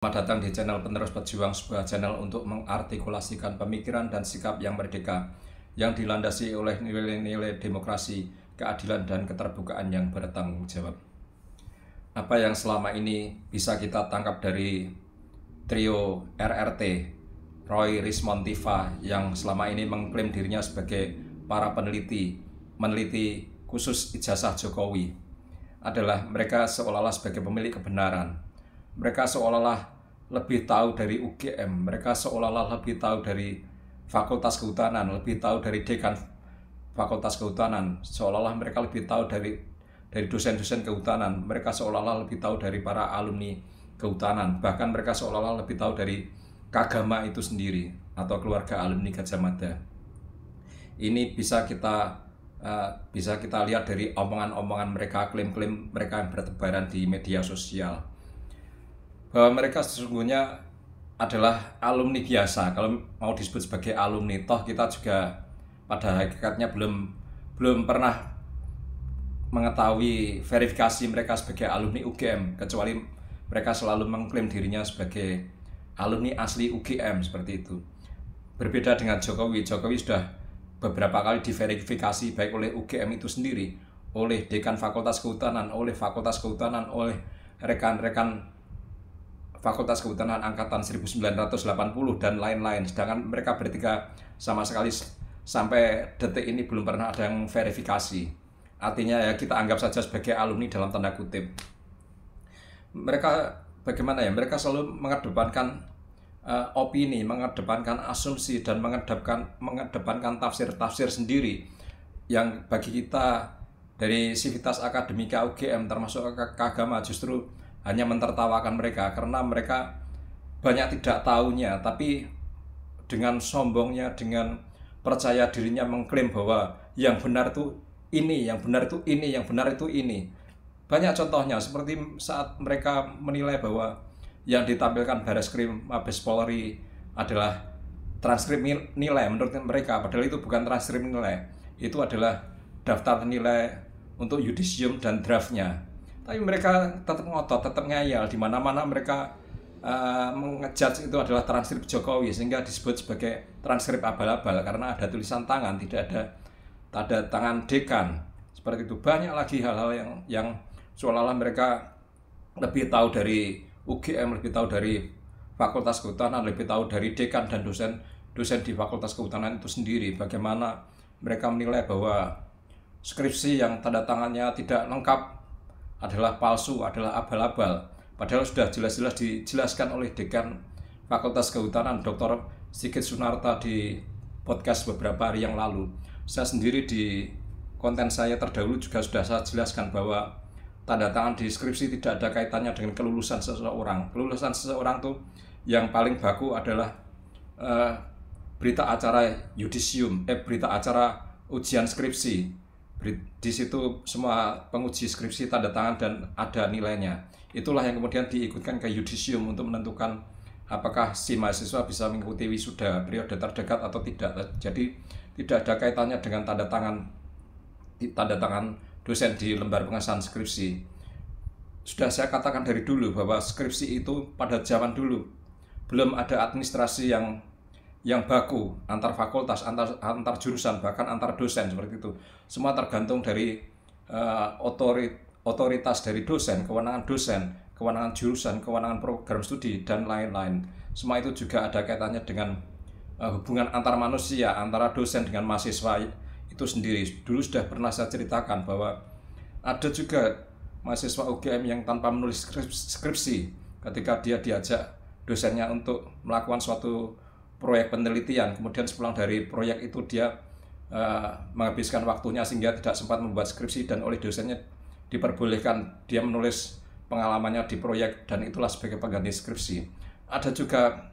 Selamat datang di channel Penerus Pejuang, sebuah channel untuk mengartikulasikan pemikiran dan sikap yang merdeka, yang dilandasi oleh nilai-nilai demokrasi, keadilan, dan keterbukaan yang bertanggung jawab. Apa yang selama ini bisa kita tangkap dari trio RRT, Roy Rismond Tiva, yang selama ini mengklaim dirinya sebagai para meneliti khusus ijazah Jokowi, adalah mereka seolah-olah sebagai pemilik kebenaran. Mereka seolah-olah lebih tahu dari UGM, mereka seolah-olah lebih tahu dari Fakultas Kehutanan, lebih tahu dari dekan Fakultas Kehutanan, seolah-olah mereka lebih tahu dari dosen-dosen kehutanan, mereka seolah-olah lebih tahu dari para alumni kehutanan, bahkan mereka seolah-olah lebih tahu dari Kagama itu sendiri atau keluarga alumni Gajah Mada. Ini bisa kita lihat dari omongan-omongan mereka, klaim-klaim mereka yang bertebaran di media sosial, bahwa mereka sesungguhnya adalah alumni biasa. Kalau mau disebut sebagai alumni, toh kita juga pada hakikatnya belum pernah mengetahui verifikasi mereka sebagai alumni UGM, kecuali mereka selalu mengklaim dirinya sebagai alumni asli UGM seperti itu. Berbeda dengan Jokowi sudah beberapa kali diverifikasi baik oleh UGM itu sendiri, oleh dekan Fakultas Kehutanan, oleh rekan-rekan Fakultas Kehutanan Angkatan 1980 dan lain-lain. Sedangkan mereka bertiga sama sekali sampai detik ini belum pernah ada yang verifikasi. Artinya ya kita anggap saja sebagai alumni dalam tanda kutip. Mereka bagaimana ya? Mereka selalu mengedepankan opini, mengedepankan asumsi, dan mengedepankan tafsir-tafsir sendiri yang bagi kita dari Sivitas Akademika UGM termasuk Kagama justru hanya mentertawakan mereka, karena mereka banyak tidak tahunya, tapi dengan sombongnya, dengan percaya dirinya mengklaim bahwa yang benar itu ini, yang benar itu ini, yang benar itu ini. Banyak contohnya, seperti saat mereka menilai bahwa yang ditampilkan Bareskrim Mabes Polri adalah transkrip nilai menurut mereka, padahal itu bukan transkrip nilai, itu adalah daftar nilai untuk yudisium dan draftnya. Tapi mereka tetap ngotot, tetap ngayal, di mana-mana mereka mengejudge itu adalah transkrip Jokowi, sehingga disebut sebagai transkrip abal-abal karena ada tulisan tangan, tidak ada tanda tangan dekan. Seperti itu. Banyak lagi hal-hal yang seolah-olah mereka lebih tahu dari UGM, lebih tahu dari Fakultas Kehutanan, lebih tahu dari dekan dan dosen di Fakultas Kehutanan itu sendiri. Bagaimana mereka menilai bahwa skripsi yang tanda tangannya tidak lengkap adalah palsu, adalah abal-abal. Padahal sudah jelas-jelas dijelaskan oleh dekan Fakultas Kehutanan, Dr. Sigit Sunarta, di podcast beberapa hari yang lalu. Saya sendiri di konten saya terdahulu juga sudah saya jelaskan bahwa tanda tangan di skripsi tidak ada kaitannya dengan kelulusan seseorang. Kelulusan seseorang tuh yang paling baku adalah berita acara yudisium, berita acara ujian skripsi. Di situ semua penguji skripsi tanda tangan dan ada nilainya. Itulah yang kemudian diikutkan ke yudisium untuk menentukan apakah si mahasiswa bisa mengikuti wisuda periode terdekat atau tidak. Jadi tidak ada kaitannya dengan tanda tangan dosen di lembar pengesahan skripsi. Sudah saya katakan dari dulu bahwa skripsi itu pada zaman dulu belum ada administrasi yang baku antar fakultas, antar jurusan, bahkan antar dosen seperti itu. Semua tergantung dari otoritas dari dosen, kewenangan jurusan, kewenangan program studi, dan lain-lain. Semua itu juga ada kaitannya dengan hubungan antar manusia, antara dosen dengan mahasiswa itu sendiri. Dulu sudah pernah saya ceritakan bahwa ada juga mahasiswa UGM yang tanpa menulis skripsi, ketika dia diajak dosennya untuk melakukan suatu proyek penelitian, kemudian sepulang dari proyek itu dia menghabiskan waktunya sehingga tidak sempat membuat skripsi, dan oleh dosennya diperbolehkan dia menulis pengalamannya di proyek, dan itulah sebagai pengganti skripsi. Ada juga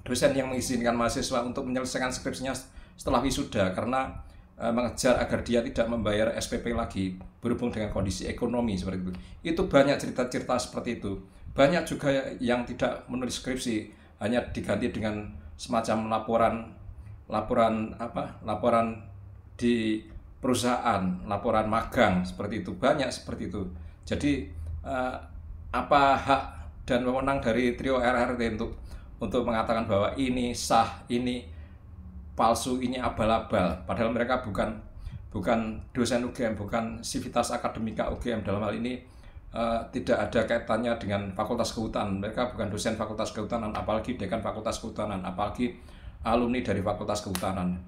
dosen yang mengizinkan mahasiswa untuk menyelesaikan skripsinya setelah wisuda karena mengejar agar dia tidak membayar SPP lagi berhubung dengan kondisi ekonomi seperti itu. Itu banyak cerita-cerita seperti itu. Banyak juga yang tidak menulis skripsi, hanya diganti dengan semacam laporan di perusahaan, laporan magang seperti itu. Banyak seperti itu. Jadi apa hak dan wewenang dari trio RRT untuk mengatakan bahwa ini sah, ini palsu, ini abal-abal. Padahal mereka bukan dosen UGM, bukan sivitas akademika UGM. Dalam hal ini tidak ada kaitannya dengan Fakultas Kehutanan. Mereka bukan dosen Fakultas Kehutanan, apalagi dekan Fakultas Kehutanan, apalagi alumni dari Fakultas Kehutanan.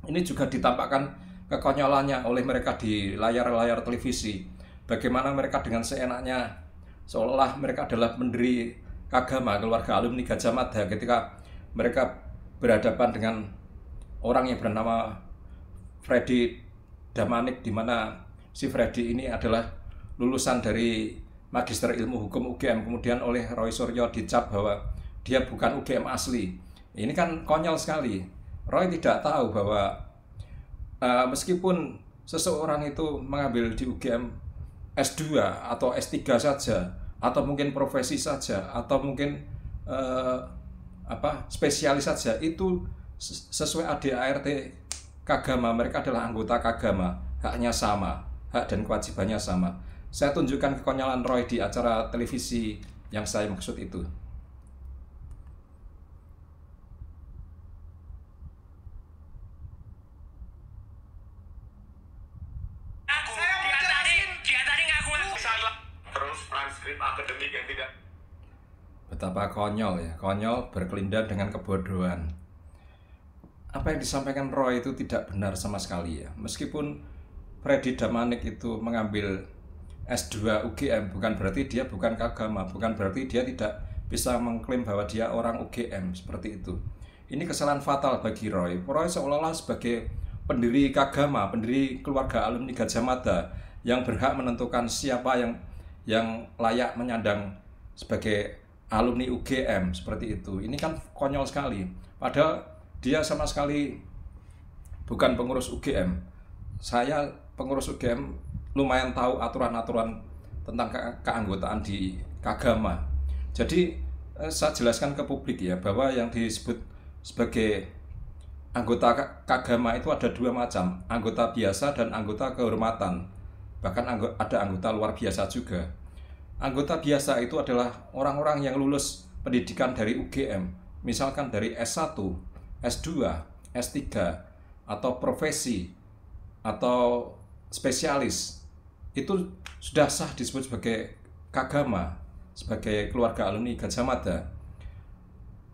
Ini juga ditampakkan kekonyolannya oleh mereka di layar-layar televisi. Bagaimana mereka dengan seenaknya, seolah mereka adalah pendiri Kagama, keluarga alumni Gajah Mada, ketika mereka berhadapan dengan orang yang bernama Freddy Damanik, di mana si Freddy ini adalah lulusan dari Magister Ilmu Hukum UGM, kemudian oleh Roy Suryo dicap bahwa dia bukan UGM asli. Ini kan konyol sekali. Roy tidak tahu bahwa meskipun seseorang itu mengambil di UGM S2 atau S3 saja, atau mungkin profesi saja, atau mungkin spesialis saja, itu sesuai ADART Kagama, mereka adalah anggota Kagama, haknya sama, hak dan kewajibannya sama. Saya tunjukkan kekonyolan Roy di acara televisi yang saya maksud itu. Akademik yang tidak. Betapa konyol ya, konyol berkelindan dengan kebodohan. Apa yang disampaikan Roy itu tidak benar sama sekali ya. Meskipun Freddy Damanik itu mengambil S2 UGM, bukan berarti dia bukan Kagama, bukan berarti dia tidak bisa mengklaim bahwa dia orang UGM, seperti itu. Ini kesalahan fatal bagi Roy. Roy seolah-olah sebagai pendiri Kagama, pendiri keluarga alumni Gajah Mada yang berhak menentukan siapa yang layak menyandang sebagai alumni UGM, seperti itu. Ini kan konyol sekali. Padahal dia sama sekali bukan pengurus UGM. Saya pengurus UGM lumayan tahu aturan-aturan tentang keanggotaan di Kagama. Jadi saya jelaskan ke publik ya, bahwa yang disebut sebagai anggota Kagama itu ada dua macam, anggota biasa dan anggota kehormatan. Bahkan ada anggota luar biasa juga. Anggota biasa itu adalah orang-orang yang lulus pendidikan dari UGM, misalkan dari S1, S2, S3, atau profesi, atau spesialis. Itu sudah sah disebut sebagai Kagama, sebagai keluarga alumni Gajah Mada.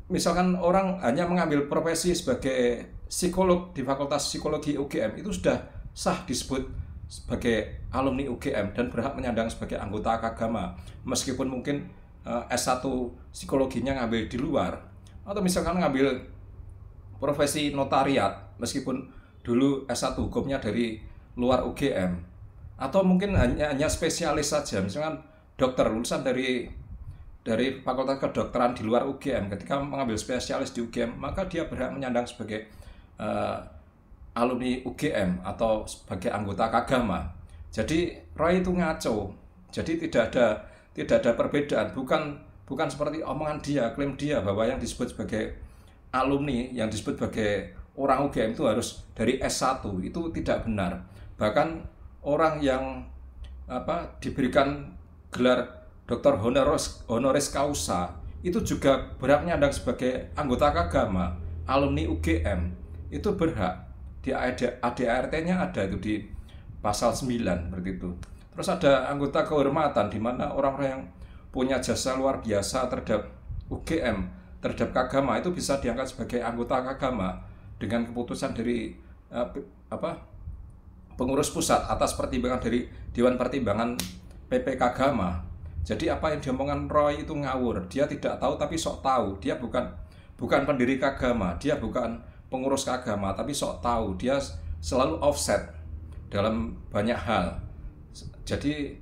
Misalkan orang hanya mengambil profesi sebagai psikolog di Fakultas Psikologi UGM, itu sudah sah disebut sebagai alumni UGM dan berhak menyandang sebagai anggota Kagama, meskipun mungkin S1 psikologinya ngambil di luar, atau misalkan ngambil profesi notariat meskipun dulu S1 hukumnya dari luar UGM, atau mungkin hanya spesialis saja, misalkan dokter lulusan dari Fakultas Kedokteran di luar UGM, ketika mengambil spesialis di UGM, maka dia berhak menyandang sebagai alumni UGM atau sebagai anggota Kagama. Jadi Roy itu ngaco. Jadi tidak ada perbedaan, bukan seperti omongan dia, klaim dia bahwa yang disebut sebagai alumni, yang disebut sebagai orang UGM itu harus dari S1. Itu tidak benar. Bahkan orang yang diberikan gelar Dr. honoris causa itu juga berhak menyandang sebagai anggota Kagama, alumni UGM. Itu berhak. Di ADART-nya ada itu di pasal 9 seperti itu. Terus ada anggota kehormatan, di mana orang-orang yang punya jasa luar biasa terhadap UGM, terhadap Kagama, itu bisa diangkat sebagai anggota Kagama dengan keputusan dari pengurus pusat atas pertimbangan dari Dewan Pertimbangan PP Kagama. Jadi apa yang diomongkan Roy itu ngawur. Dia tidak tahu tapi sok tahu. Dia bukan pendiri Kagama, dia bukan pengurus Kagama, tapi sok tahu. Dia selalu offset dalam banyak hal. Jadi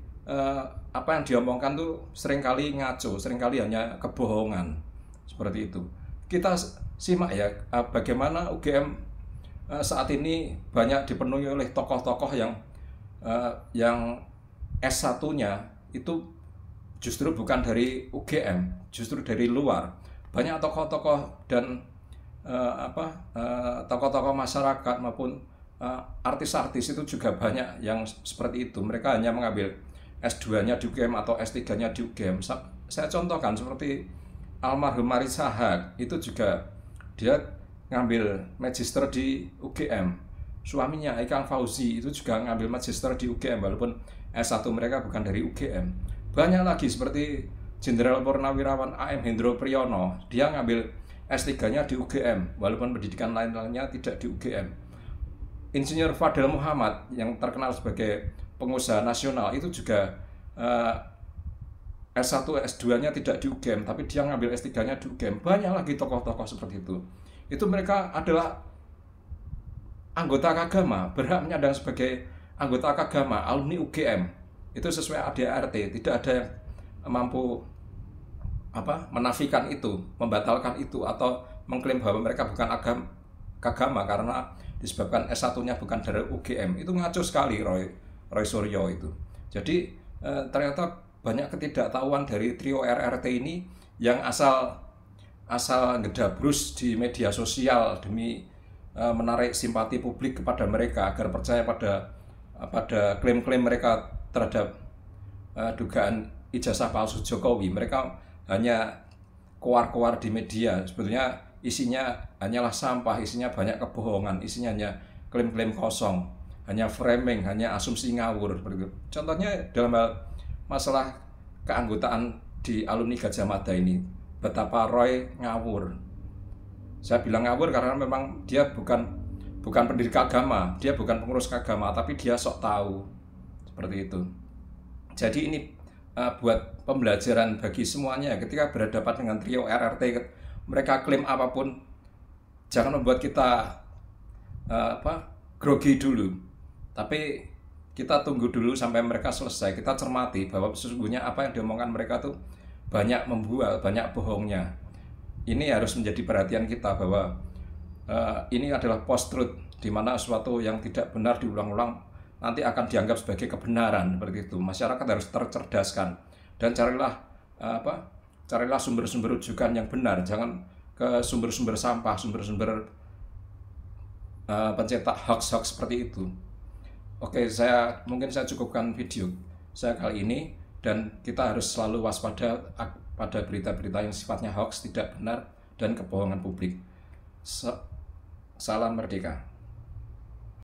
apa yang diomongkan tuh seringkali ngaco, seringkali hanya kebohongan, seperti itu. Kita simak ya bagaimana UGM saat ini banyak dipenuhi oleh tokoh-tokoh yang S1-nya itu justru bukan dari UGM, justru dari luar. Banyak tokoh-tokoh dan tokoh-tokoh masyarakat maupun artis-artis itu juga banyak yang seperti itu. Mereka hanya mengambil S2-nya di UGM atau S3-nya di UGM. saya contohkan seperti almarhum Marissa Haque, itu juga dia ngambil magister di UGM. Suaminya Ikang Fauzi itu juga ngambil magister di UGM walaupun S1 mereka bukan dari UGM. Banyak lagi seperti Jenderal Purnawirawan AM Hendro Priyono, dia ngambil S3-nya di UGM walaupun pendidikan lain-lainnya tidak di UGM. Insinyur Fadel Muhammad yang terkenal sebagai pengusaha nasional itu juga S1, S2-nya tidak di UGM, tapi dia ngambil S3-nya di UGM. Banyak lagi tokoh-tokoh seperti itu. Itu mereka adalah anggota Kagama, berhak menyandang sebagai anggota Kagama, alumni UGM. Itu sesuai ADART, tidak ada yang mampu menafikan itu, membatalkan itu, atau mengklaim bahwa mereka bukan Kagama karena disebabkan S1-nya bukan dari UGM. Itu ngaco sekali Roy Suryo itu. Jadi ternyata banyak ketidaktahuan dari trio RRT ini yang asal ngedabrus di media sosial demi menarik simpati publik kepada mereka agar percaya pada klaim-klaim mereka terhadap dugaan ijazah palsu Jokowi. Mereka hanya koar-koar di media, sebetulnya isinya hanyalah sampah, isinya banyak kebohongan, isinya hanya klaim-klaim kosong, hanya framing, hanya asumsi ngawur. Contohnya dalam hal masalah keanggotaan di alumni Gajah Mada ini, betapa Roy ngawur. Saya bilang ngawur karena memang dia bukan pendidik agama, dia bukan pengurus agama, tapi dia sok tahu seperti itu. Jadi ini buat pembelajaran bagi semuanya ketika berhadapan dengan trio RRT, mereka klaim apapun, jangan membuat kita grogi dulu, tapi kita tunggu dulu sampai mereka selesai, kita cermati bahwa sesungguhnya apa yang diomongkan mereka tuh banyak membual, banyak bohongnya. Ini harus menjadi perhatian kita bahwa ini adalah post-truth, di mana sesuatu yang tidak benar diulang-ulang nanti akan dianggap sebagai kebenaran, seperti itu. Masyarakat harus tercerdaskan dan carilah sumber-sumber rujukan yang benar, jangan ke sumber-sumber sampah, sumber-sumber pencetak hoax-hoax seperti itu. Oke, mungkin saya cukupkan video saya kali ini, dan kita harus selalu waspada pada berita-berita yang sifatnya hoax, tidak benar, dan kebohongan publik. Salam merdeka.